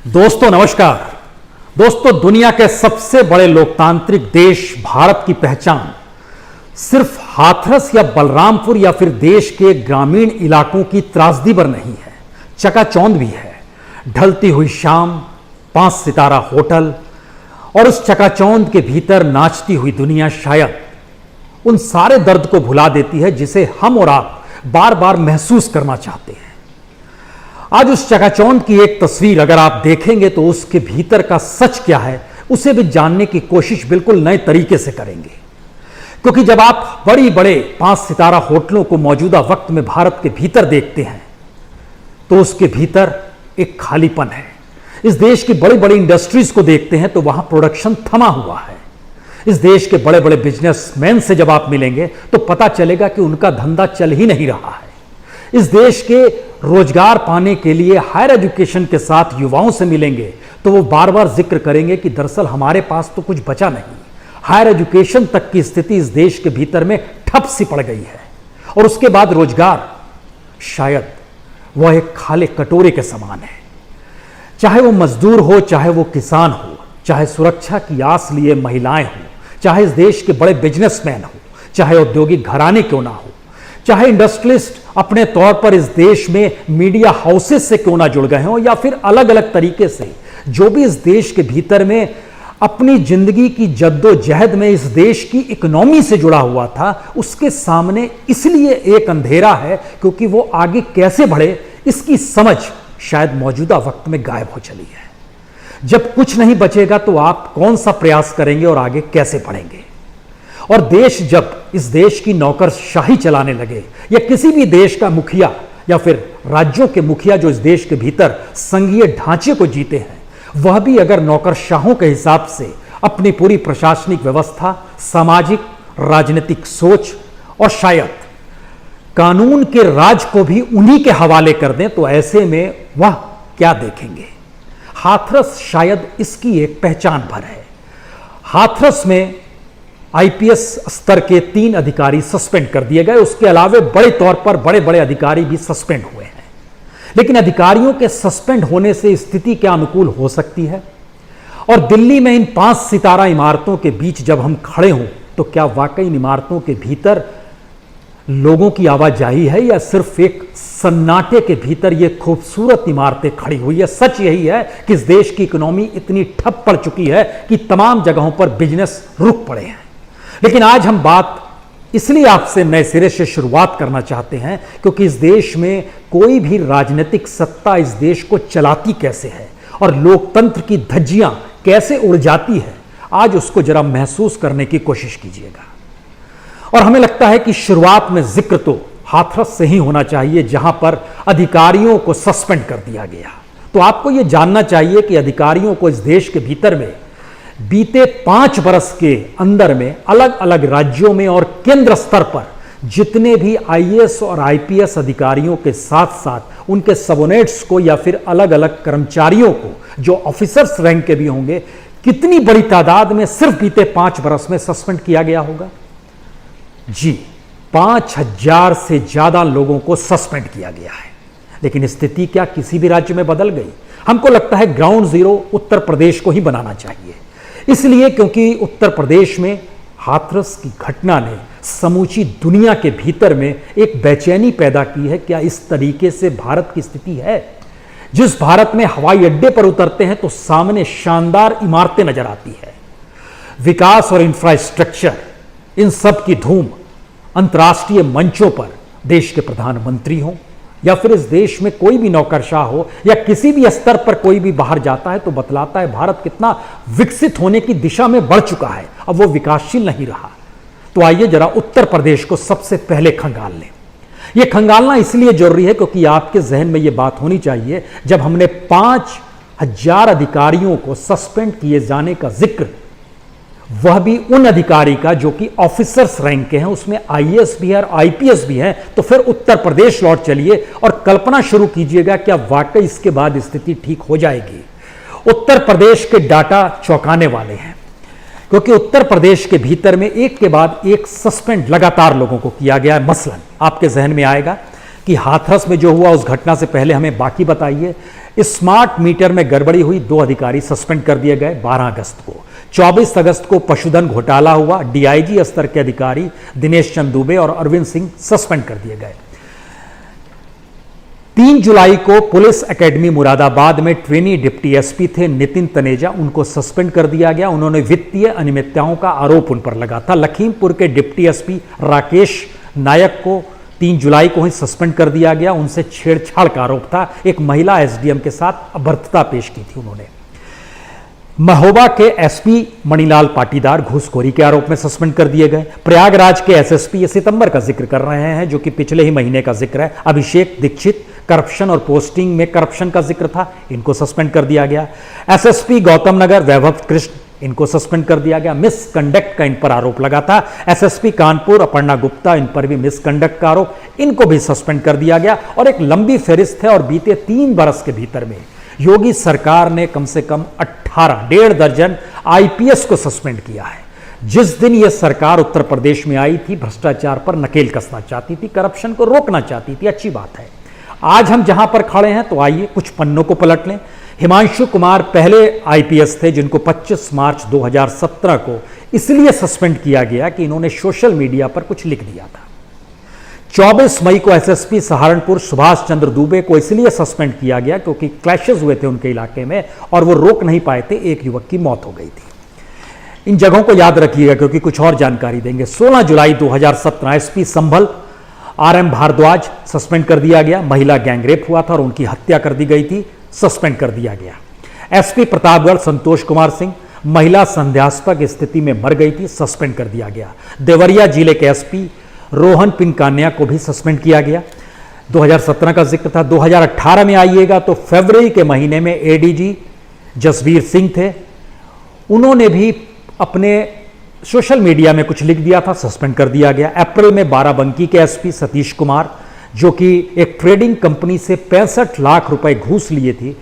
दोस्तों नमस्कार। दोस्तों, दुनिया के सबसे बड़े लोकतांत्रिक देश भारत की पहचान सिर्फ हाथरस या बलरामपुर या फिर देश के ग्रामीण इलाकों की त्रासदी पर नहीं है, चकाचौंध भी है। ढलती हुई शाम, 5 सितारा होटल और उस चकाचौंध के भीतर नाचती हुई दुनिया शायद उन सारे दर्द को भुला देती है जिसे हम और आप बार बार महसूस करना चाहते हैं। आज उस चकाचौंध की एक तस्वीर अगर आप देखेंगे तो उसके भीतर का सच क्या है उसे भी जानने की कोशिश बिल्कुल नए तरीके से करेंगे। क्योंकि जब आप बड़ी बड़े 5 सितारा होटलों को मौजूदा वक्त में भारत के भीतर देखते हैं तो उसके भीतर एक खालीपन है। इस देश की बड़ी बड़ी इंडस्ट्रीज को देखते हैं तो वहां प्रोडक्शन थमा हुआ है। इस देश के बड़े बड़े बिजनेसमैन से जब आप मिलेंगे तो पता चलेगा कि उनका धंधा चल ही नहीं रहा है। इस देश के रोजगार पाने के लिए हायर एजुकेशन के साथ युवाओं से मिलेंगे तो वो बार बार जिक्र करेंगे कि दरअसल हमारे पास तो कुछ बचा नहीं। हायर एजुकेशन तक की स्थिति इस देश के भीतर में ठप सी पड़ गई है। और उसके बाद रोजगार शायद वह एक खाली कटोरे के समान है। चाहे वो मजदूर हो, चाहे वो किसान हो, चाहे सुरक्षा की आस लिए महिलाएं हो, चाहे इस देश के बड़े बिजनेसमैन हो, चाहे औद्योगिक घराने क्यों ना हो, चाहे इंडस्ट्रियलिस्ट अपने तौर पर इस देश में मीडिया हाउसेस से क्यों ना जुड़ गए हों, या फिर अलग अलग तरीके से जो भी इस देश के भीतर में अपनी जिंदगी की जद्दोजहद में इस देश की इकोनॉमी से जुड़ा हुआ था, उसके सामने इसलिए एक अंधेरा है क्योंकि वो आगे कैसे बढ़े इसकी समझ शायद मौजूदा वक्त में गायब हो चली है। जब कुछ नहीं बचेगा तो आप कौन सा प्रयास करेंगे और आगे कैसे बढ़ेंगे? और देश जब इस देश की नौकरशाही चलाने लगे, या किसी भी देश का मुखिया या फिर राज्यों के मुखिया जो इस देश के भीतर संघीय ढांचे को जीते हैं, वह भी अगर नौकरशाहों के हिसाब से अपनी पूरी प्रशासनिक व्यवस्था, सामाजिक राजनीतिक सोच और शायद कानून के राज को भी उन्हीं के हवाले कर दें तो ऐसे में वह क्या देखेंगे? हाथरस शायद इसकी एक पहचान भर है। हाथरस में आईपीएस स्तर के 3 अधिकारी सस्पेंड कर दिए गए। उसके अलावे बड़े तौर पर बड़े बड़े अधिकारी भी सस्पेंड हुए हैं। लेकिन अधिकारियों के सस्पेंड होने से स्थिति क्या अनुकूल हो सकती है? और दिल्ली में इन 5 सितारा इमारतों के बीच जब हम खड़े हों तो क्या वाकई इन इमारतों के भीतर लोगों की आवाजाही है या सिर्फ एक सन्नाटे के भीतर ये खूबसूरत इमारतें खड़ी हुई है? सच यही है कि इस देश की इकोनॉमी इतनी ठप पड़ चुकी है कि तमाम जगहों पर बिजनेस रुक पड़े हैं। लेकिन आज हम बात इसलिए आपसे नए सिरे से शुरुआत करना चाहते हैं क्योंकि इस देश में कोई भी राजनीतिक सत्ता इस देश को चलाती कैसे है और लोकतंत्र की धज्जियां कैसे उड़ जाती है, आज उसको जरा महसूस करने की कोशिश कीजिएगा। और हमें लगता है कि शुरुआत में जिक्र तो हाथरस से ही होना चाहिए जहां पर अधिकारियों को सस्पेंड कर दिया गया। तो आपको यह जानना चाहिए कि अधिकारियों को इस देश के भीतर में बीते 5 बरस के अंदर में अलग अलग राज्यों में और केंद्र स्तर पर जितने भी आईएएस और आईपीएस अधिकारियों के साथ साथ उनके सबोर्डिनेट्स को या फिर अलग अलग कर्मचारियों को जो ऑफिसर्स रैंक के भी होंगे, कितनी बड़ी तादाद में सिर्फ बीते 5 बरस में सस्पेंड किया गया होगा? जी, 5000 से ज्यादा लोगों को सस्पेंड किया गया है। लेकिन स्थिति क्या किसी भी राज्य में बदल गई? हमको लगता है ग्राउंड जीरो उत्तर प्रदेश को ही बनाना चाहिए। इसलिए क्योंकि उत्तर प्रदेश में हाथरस की घटना ने समूची दुनिया के भीतर में एक बेचैनी पैदा की है। क्या इस तरीके से भारत की स्थिति है? जिस भारत में हवाई अड्डे पर उतरते हैं तो सामने शानदार इमारतें नजर आती है, विकास और इंफ्रास्ट्रक्चर, इन सब की धूम, अंतर्राष्ट्रीय मंचों पर देश के प्रधानमंत्री हों या फिर इस देश में कोई भी नौकरशाह हो या किसी भी स्तर पर कोई भी बाहर जाता है तो बतलाता है भारत कितना विकसित होने की दिशा में बढ़ चुका है, अब वो विकासशील नहीं रहा। तो आइए जरा उत्तर प्रदेश को सबसे पहले खंगाल लें। यह खंगालना इसलिए जरूरी है क्योंकि आपके जहन में यह बात होनी चाहिए, जब हमने 5000 अधिकारियों को सस्पेंड किए जाने का जिक्र, वह भी उन अधिकारी का जो कि ऑफिसर्स रैंक के हैं, उसमें आईएएस भी है और आईपीएस भी है, तो फिर उत्तर प्रदेश लौट चलिए और कल्पना शुरू कीजिएगा क्या वाकई इसके बाद स्थिति ठीक हो जाएगी। उत्तर प्रदेश के डाटा चौंकाने वाले हैं क्योंकि उत्तर प्रदेश के भीतर में एक के बाद एक सस्पेंड लगातार लोगों को किया गया है। मसलन आपके जहन में आएगा कि हाथरस में जो हुआ उस घटना से पहले हमें बाकी बताइए। स्मार्ट मीटर में गड़बड़ी हुई, 2 अधिकारी सस्पेंड कर दिए गए 12 अगस्त को। 24 अगस्त को पशुधन घोटाला हुआ, डीआईजी स्तर के अधिकारी दिनेश चंद दुबे और अरविंद सिंह सस्पेंड कर दिए गए। 3 जुलाई को पुलिस एकेडमी मुरादाबाद में ट्रेनी डिप्टी एसपी थे नितिन तनेजा, उनको सस्पेंड कर दिया गया। उन्होंने वित्तीय अनियमितताओं का आरोप उन पर लगा था। लखीमपुर के डिप्टी एसपी राकेश नायक को 3 जुलाई को ही सस्पेंड कर दिया गया। उनसे छेड़छाड़ का आरोप था, एक महिला एसडीएम के साथ अभद्रता पेश की थी उन्होंने। महोबा के एसपी मणिलाल पाटीदार घूसखोरी के आरोप में सस्पेंड कर दिए गए। प्रयागराज के एसएसपी, ये सितंबर का जिक्र कर रहे हैं जो कि पिछले ही महीने का जिक्र है, अभिषेक दीक्षित, करप्शन और पोस्टिंग में करप्शन का जिक्र था, इनको सस्पेंड कर दिया गया। एसएसपी गौतम नगर वैभव कृष्ण, इनको सस्पेंड कर दिया गया। मिसकंडक्ट का इन पर आरोप लगा था। एसएसपी कानपुर अपर्णा गुप्ता, इन पर भी मिसकंडक्ट का आरोप, इनको भी सस्पेंड कर दिया गया। और एक लंबी फहरिस्त है और बीते 3 बरस के भीतर में योगी सरकार ने कम से कम 18, 1.5 दर्जन आईपीएस को सस्पेंड किया है। जिस दिन यह सरकार उत्तर प्रदेश में आई थी, भ्रष्टाचार पर नकेल कसना चाहती थी, करप्शन को रोकना चाहती थी, अच्छी बात है। आज हम जहां पर खड़े हैं तो आइए कुछ पन्नों को पलट लें। हिमांशु कुमार पहले आईपीएस थे जिनको 25 मार्च 2017 को इसलिए सस्पेंड किया गया कि इन्होंने सोशल मीडिया पर कुछ लिख दिया था। 24 मई को एसएसपी सहारनपुर सुभाष चंद्र दुबे को इसलिए सस्पेंड किया गया क्योंकि क्लैशेस हुए थे उनके इलाके में और वो रोक नहीं पाए थे, एक युवक की मौत हो गई थी। इन जगहों को याद रखिएगा क्योंकि कुछ और जानकारी देंगे। 16 जुलाई 2017 एसपी संभल आरएम भारद्वाज सस्पेंड कर दिया गया। महिला गैंगरेप हुआ था और उनकी हत्या कर दी गई थी, सस्पेंड कर दिया गया। एसपी प्रतापगढ़ संतोष कुमार सिंह, महिला संध्यास्पद स्थिति में मर गई थी, सस्पेंड कर दिया गया। देवरिया जिले के एसपी रोहन पिनकान्या को भी सस्पेंड किया गया। 2017 का जिक्र था। 2018 में आइएगा तो फरवरी के महीने में एडीजी जसवीर सिंह थे, उन्होंने भी अपने सोशल मीडिया में कुछ लिख दिया था, सस्पेंड कर दिया गया। अप्रैल में बाराबंकी के एसपी सतीश कुमार जो कि एक ट्रेडिंग कंपनी से 65 लाख रुपए घूस लिए थे,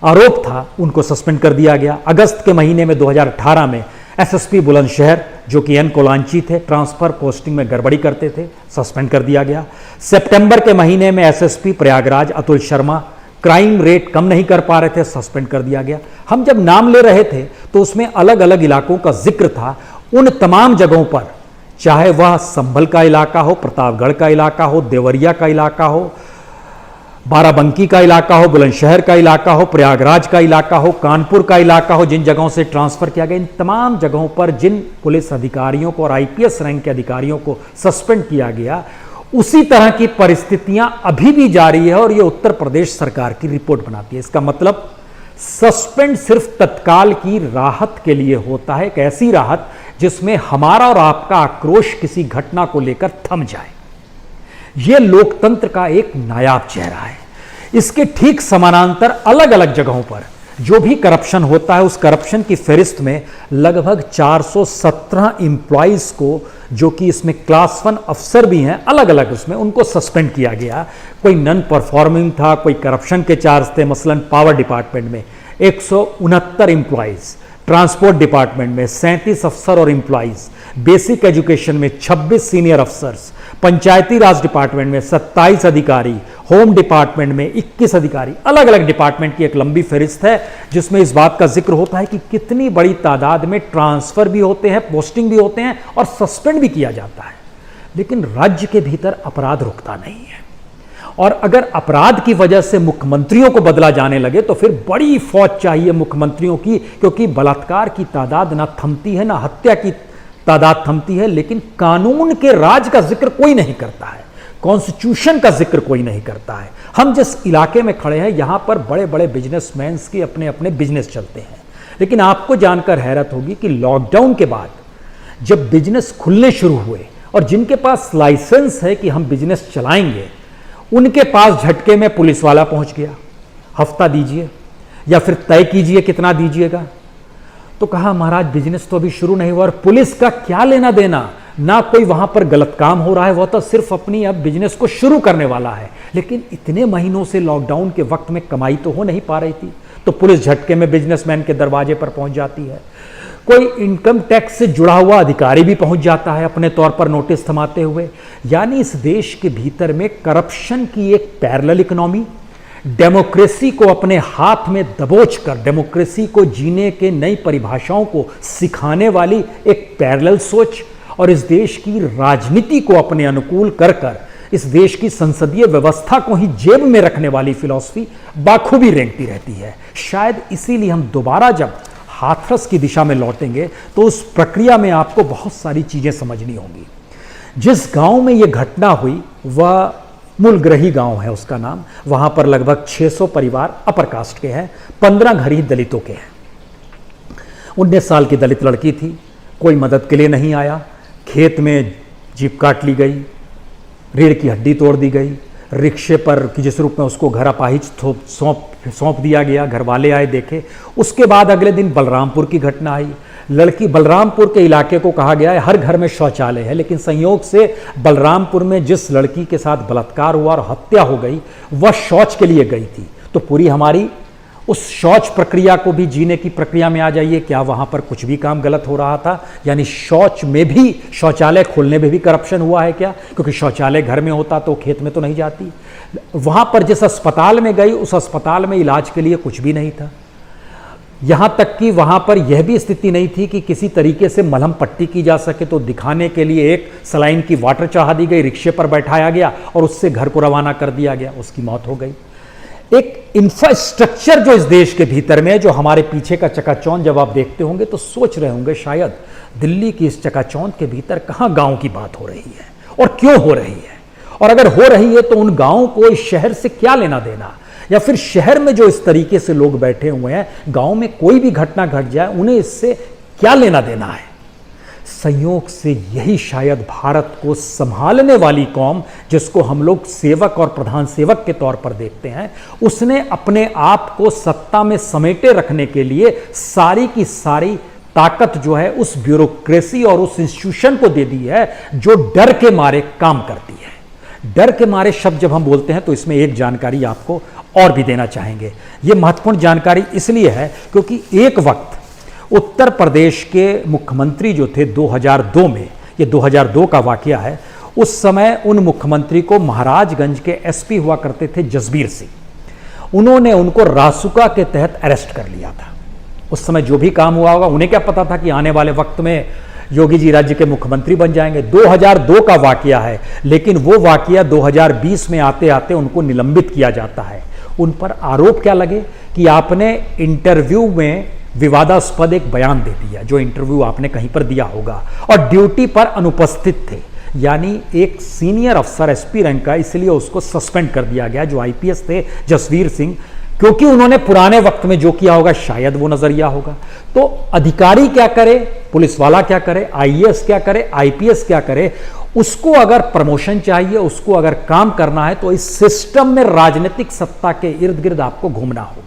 आरोप था, उनको सस्पेंड कर दिया गया। अगस्त के महीने में 2018 में एसएसपी बुलंदशहर जो कि एन कोलांची थे, ट्रांसफर पोस्टिंग में गड़बड़ी करते थे, सस्पेंड कर दिया गया। सितंबर के महीने में SSP Prayagraj Atul Sharma crime rate कम नहीं कर पा रहे थे, सस्पेंड कर दिया गया। हम जब नाम ले रहे थे तो उसमें अलग अलग इलाकों का जिक्र था। उन तमाम जगहों पर, चाहे वह संभल का इलाका हो, प्रतापगढ़ का इलाका हो, देवरिया का इलाका हो, बाराबंकी का इलाका हो, बुलंदशहर का इलाका हो, प्रयागराज का इलाका हो, कानपुर का इलाका हो, जिन जगहों से ट्रांसफर किया गया, इन तमाम जगहों पर जिन पुलिस अधिकारियों को और आईपीएस रैंक के अधिकारियों को सस्पेंड किया गया, उसी तरह की परिस्थितियां अभी भी जारी है और यह उत्तर प्रदेश सरकार की रिपोर्ट बनाती है। इसका मतलब सस्पेंड सिर्फ तत्काल की राहत के लिए होता है, एक ऐसी राहत जिसमें हमारा और आपका आक्रोश किसी घटना को लेकर थम जाए। यह लोकतंत्र का एक नायाब चेहरा है। इसके ठीक समानांतर अलग अलग जगहों पर जो भी करप्शन होता है, उस करप्शन की फहरिस्त में लगभग 417 एम्प्लॉइज को, जो कि इसमें क्लास 1 अफसर भी हैं, अलग अलग उसमें उनको सस्पेंड किया गया। कोई नॉन परफॉर्मिंग था, कोई करप्शन के चार्ज थे। मसलन पावर डिपार्टमेंट में 169 एम्प्लॉइज, ट्रांसपोर्ट डिपार्टमेंट में 37 अफसर और एम्प्लॉइज, बेसिक एजुकेशन में 26 सीनियर अफसर्स, पंचायती राज डिपार्टमेंट में 27 अधिकारी, होम डिपार्टमेंट में 21 अधिकारी, अलग अलग डिपार्टमेंट की एक लंबी फहरिस्त है जिसमें इस बात का जिक्र होता है कि कितनी बड़ी तादाद में ट्रांसफर भी होते हैं, पोस्टिंग भी होते हैं और सस्पेंड भी किया जाता है। लेकिन राज्य के भीतर अपराध रुकता नहीं है और अगर अपराध की वजह से मुख्यमंत्रियों को बदला जाने लगे तो फिर बड़ी फौज चाहिए मुख्यमंत्रियों की, क्योंकि बलात्कार की तादाद ना थमती है, ना हत्या की तादाद थमती है, लेकिन कानून के राज का जिक्र कोई नहीं करता है, कॉन्स्टिट्यूशन का जिक्र कोई नहीं करता है। हम जिस इलाके में खड़े हैं यहां पर बड़े बड़े बिजनेसमैन के अपने अपने बिजनेस चलते हैं, लेकिन आपको जानकर हैरत होगी कि लॉकडाउन के बाद जब बिजनेस खुलने शुरू हुए और जिनके पास लाइसेंस है कि हम बिजनेस चलाएंगे, उनके पास झटके में पुलिस वाला पहुंच गया, हफ्ता दीजिए या फिर तय कीजिए कितना दीजिएगा। तो कहा महाराज बिजनेस तो अभी शुरू नहीं हुआ और पुलिस का क्या लेना देना, ना कोई वहां पर गलत काम हो रहा है, वह तो सिर्फ अपनी अब बिजनेस को शुरू करने वाला है। लेकिन इतने महीनों से लॉकडाउन के वक्त में कमाई तो हो नहीं पा रही थी, तो पुलिस झटके में बिजनेसमैन के दरवाजे पर पहुंच जाती है। कोई इनकम टैक्स से जुड़ा हुआ अधिकारी भी पहुंच जाता है अपने तौर पर नोटिस थमाते हुए। यानी इस देश के भीतर में करप्शन की एक पैरेलल इकोनॉमी, डेमोक्रेसी को अपने हाथ में दबोच कर डेमोक्रेसी को जीने के नई परिभाषाओं को सिखाने वाली एक पैरेलल सोच, और इस देश की राजनीति को अपने अनुकूल कर कर इस देश की संसदीय व्यवस्था को ही जेब में रखने वाली फिलॉसफी बाखूबी रेंगती रहती है। शायद इसीलिए हम दोबारा जब हाथरस की दिशा में लौटेंगे तो उस प्रक्रिया में आपको बहुत सारी चीजें समझनी होंगी। जिस गांव में यह घटना हुई वह मूलग्रही गांव है उसका नाम। वहां पर लगभग 600 परिवार अपर कास्ट के हैं, 15 घर ही दलितों के हैं। 19 साल की दलित लड़की थी, कोई मदद के लिए नहीं आया। खेत में जीप काट ली गई, रीढ़ की हड्डी तोड़ दी गई, रिक्शे पर जिस रूप में उसको घर अपाहिज सौंप दिया गया। घर वाले आए, देखे। उसके बाद अगले दिन बलरामपुर की घटना आई। लड़की, बलरामपुर के इलाके को कहा गया है हर घर में शौचालय है, लेकिन संयोग से बलरामपुर में जिस लड़की के साथ बलात्कार हुआ और हत्या हो गई वह शौच के लिए गई थी। तो पूरी हमारी उस शौच प्रक्रिया को भी जीने की प्रक्रिया में आ जाइए। क्या वहां पर कुछ भी काम गलत हो रहा था? यानी शौच में भी, शौचालय खोलने में भी करप्शन हुआ है क्या? क्योंकि शौचालय घर में होता तो खेत में तो नहीं जाती। वहां पर जिस अस्पताल में गई उस अस्पताल में इलाज के लिए कुछ भी नहीं था। यहां तक कि वहां पर यह भी स्थिति नहीं थी कि किसी तरीके से मलहम पट्टी की जा सके, तो दिखाने के लिए एक सलाइन की वाटर चढ़ा दी गई, रिक्शे पर बैठाया गया और उससे घर को रवाना कर दिया गया। उसकी मौत हो गई। एक इंफ्रास्ट्रक्चर जो इस देश के भीतर में, जो हमारे पीछे का चकाचौंध जब आप देखते होंगे तो सोच रहे होंगे शायद दिल्ली की इस चकाचौंध के भीतर कहां गांव की बात हो रही है और क्यों हो रही है, और अगर हो रही है तो उन गांवों को इस शहर से क्या लेना देना, या फिर शहर में जो इस तरीके से लोग बैठे हुए हैं, गांव में कोई भी घटना घट जाए उन्हें इससे क्या लेना देना है। संयोग से यही शायद भारत को संभालने वाली कौम, जिसको हम लोग सेवक और प्रधान सेवक के तौर पर देखते हैं, उसने अपने आप को सत्ता में समेटे रखने के लिए सारी की सारी ताकत जो है उस ब्यूरोक्रेसी और उस इंस्टीट्यूशन को दे दी है जो डर के मारे काम करती है। डर के मारे शब्द जब हम बोलते हैं तो इसमें एक जानकारी आपको और भी देना चाहेंगे। यह महत्वपूर्ण जानकारी इसलिए है क्योंकि एक वक्त उत्तर प्रदेश के मुख्यमंत्री जो थे 2002 में, ये 2002 का वाकया है, उस समय उन मुख्यमंत्री को महाराजगंज के एसपी हुआ करते थे जसबीर सिंह। उन्होंने उनको रासुका के तहत अरेस्ट कर लिया था। उस समय जो भी काम हुआ होगा, उन्हें क्या पता था कि आने वाले वक्त में योगी जी राज्य के मुख्यमंत्री बन जाएंगे। 2002 का वाकया है, लेकिन वो वाकया 2020 में आते आते उनको निलंबित किया जाता है। उन पर आरोप क्या लगे कि आपने इंटरव्यू में विवादास्पद एक बयान दे दिया, जो इंटरव्यू आपने कहीं पर दिया होगा, और ड्यूटी पर अनुपस्थित थे। यानी एक सीनियर अफसर एसपी रैंक का, इसलिए उसको सस्पेंड कर दिया गया, जो आईपीएस थे जसवीर सिंह, क्योंकि उन्होंने पुराने वक्त में जो किया होगा शायद वो नजरिया होगा। तो अधिकारी क्या करे, पुलिस वाला क्या करे, आईएएस क्या करे, आईपीएस क्या करे, उसको अगर प्रमोशन चाहिए, उसको अगर काम करना है तो इस सिस्टम में राजनीतिक सत्ता के इर्द गिर्द आपको घूमना होगा।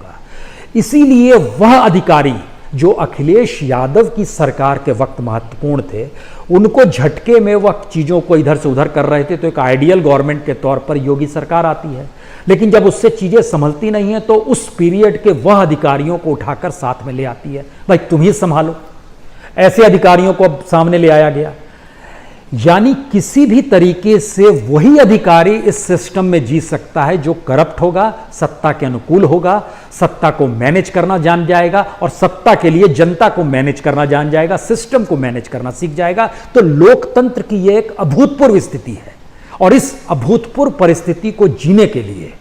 इसीलिए वह अधिकारी जो अखिलेश यादव की सरकार के वक्त महत्वपूर्ण थे, उनको झटके में वह चीजों को इधर से उधर कर रहे थे, तो एक आइडियल गवर्नमेंट के तौर पर योगी सरकार आती है। लेकिन जब उससे चीजें संभलती नहीं है तो उस पीरियड के वह अधिकारियों को उठाकर साथ में ले आती है, भाई तुम ही संभालो। ऐसे अधिकारियों को अब सामने ले आया गया। यानी किसी भी तरीके से वही अधिकारी इस सिस्टम में जी सकता है जो करप्ट होगा, सत्ता के अनुकूल होगा, सत्ता को मैनेज करना जान जाएगा और सत्ता के लिए जनता को मैनेज करना जान जाएगा, सिस्टम को मैनेज करना सीख जाएगा। तो लोकतंत्र की यह एक अभूतपूर्व स्थिति है, और इस अभूतपूर्व परिस्थिति को जीने के लिए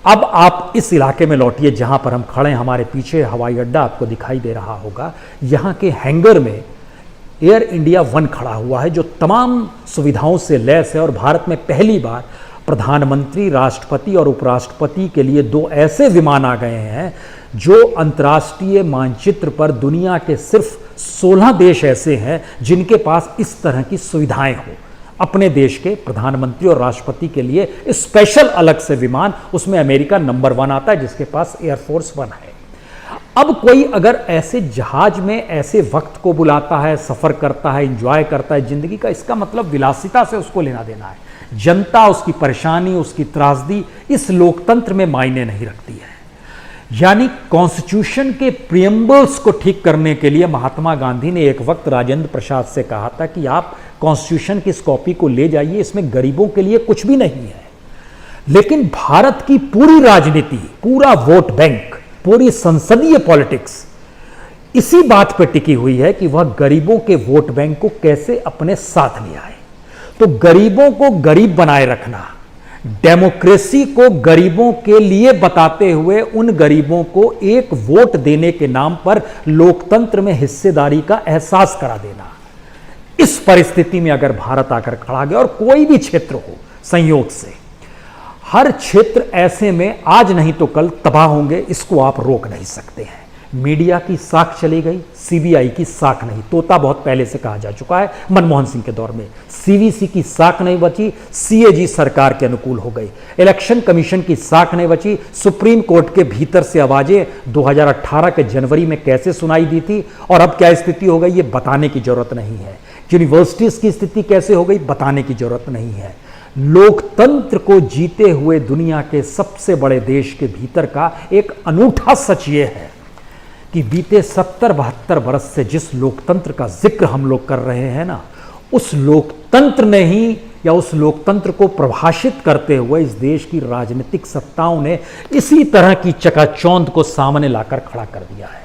अब आप इस इलाके में लौटिए जहां पर हम खड़े हैं। हमारे पीछे हवाई अड्डा आपको दिखाई दे रहा होगा। यहां के हैंगर में एयर इंडिया 1 खड़ा हुआ है, जो तमाम सुविधाओं से लैस है, और भारत में पहली बार प्रधानमंत्री, राष्ट्रपति और उपराष्ट्रपति के लिए 2 ऐसे विमान आ गए हैं जो अंतर्राष्ट्रीय मानचित्र पर दुनिया के सिर्फ 16 देश ऐसे हैं जिनके पास इस तरह की सुविधाएं हो। अपने देश के प्रधानमंत्री और राष्ट्रपति के लिए स्पेशल अलग से विमान, उसमें अमेरिका नंबर 1 आता है जिसके पास एयरफोर्स 1 है। अब कोई अगर ऐसे जहाज में ऐसे वक्त को बुलाता है, सफर करता है, एंजॉय करता है जिंदगी का, इसका मतलब विलासिता से उसको लेना देना है। जनता, उसकी परेशानी, उसकी त्रासदी इस लोकतंत्र में मायने नहीं रखती है। यानी कॉन्स्टिट्यूशन के प्रियम्बल्स को ठीक करने के लिए महात्मा गांधी ने एक वक्त राजेंद्र प्रसाद से कहा था कि आप कॉन्स्टिट्यूशन की इस कॉपी को ले जाइए, इसमें गरीबों के लिए कुछ भी नहीं है। लेकिन भारत की पूरी राजनीति, पूरा वोट बैंक, पूरी संसदीय पॉलिटिक्स इसी बात पर टिकी हुई है कि वह गरीबों के वोट बैंक को कैसे अपने साथ ले आए। तो गरीबों को गरीब बनाए रखना, डेमोक्रेसी को गरीबों के लिए बताते हुए उन गरीबों को एक वोट देने के नाम पर लोकतंत्र में हिस्सेदारी का एहसास करा देना, इस परिस्थिति में अगर भारत आकर खड़ा गया, और कोई भी क्षेत्र हो, संयोग से हर क्षेत्र ऐसे में आज नहीं तो कल तबाह होंगे, इसको आप रोक नहीं सकते हैं। मीडिया की साख चली गई, सीबीआई की साख नहीं। तोता बहुत पहले से कहा जा चुका है, मनमोहन सिंह के दौर में। सीवीसी की साख नहीं बची, सीएजी सरकार के अनुकूल हो गई। इलेक्शन कमीशन की साख नहीं बची, सुप्रीम कोर्ट के भीतर से आवाजें 2018 के जनवरी में कैसे सुनाई दी थी और अब क्या स्थिति हो गई, ये बताने की जरूरत नहीं है। यूनिवर्सिटीज की स्थिति कैसे हो गई, बताने की जरूरत नहीं है। लोकतंत्र को जीते हुए दुनिया के सबसे बड़े देश के भीतर का एक अनूठा सच ये है कि बीते 70-72 वर्ष से जिस लोकतंत्र का जिक्र हम लोग कर रहे हैं ना, उस लोकतंत्र ने ही, या उस लोकतंत्र को प्रभाषित करते हुए इस देश की राजनीतिक सत्ताओं ने इसी तरह की चकाचौंध को सामने लाकर खड़ा कर दिया है।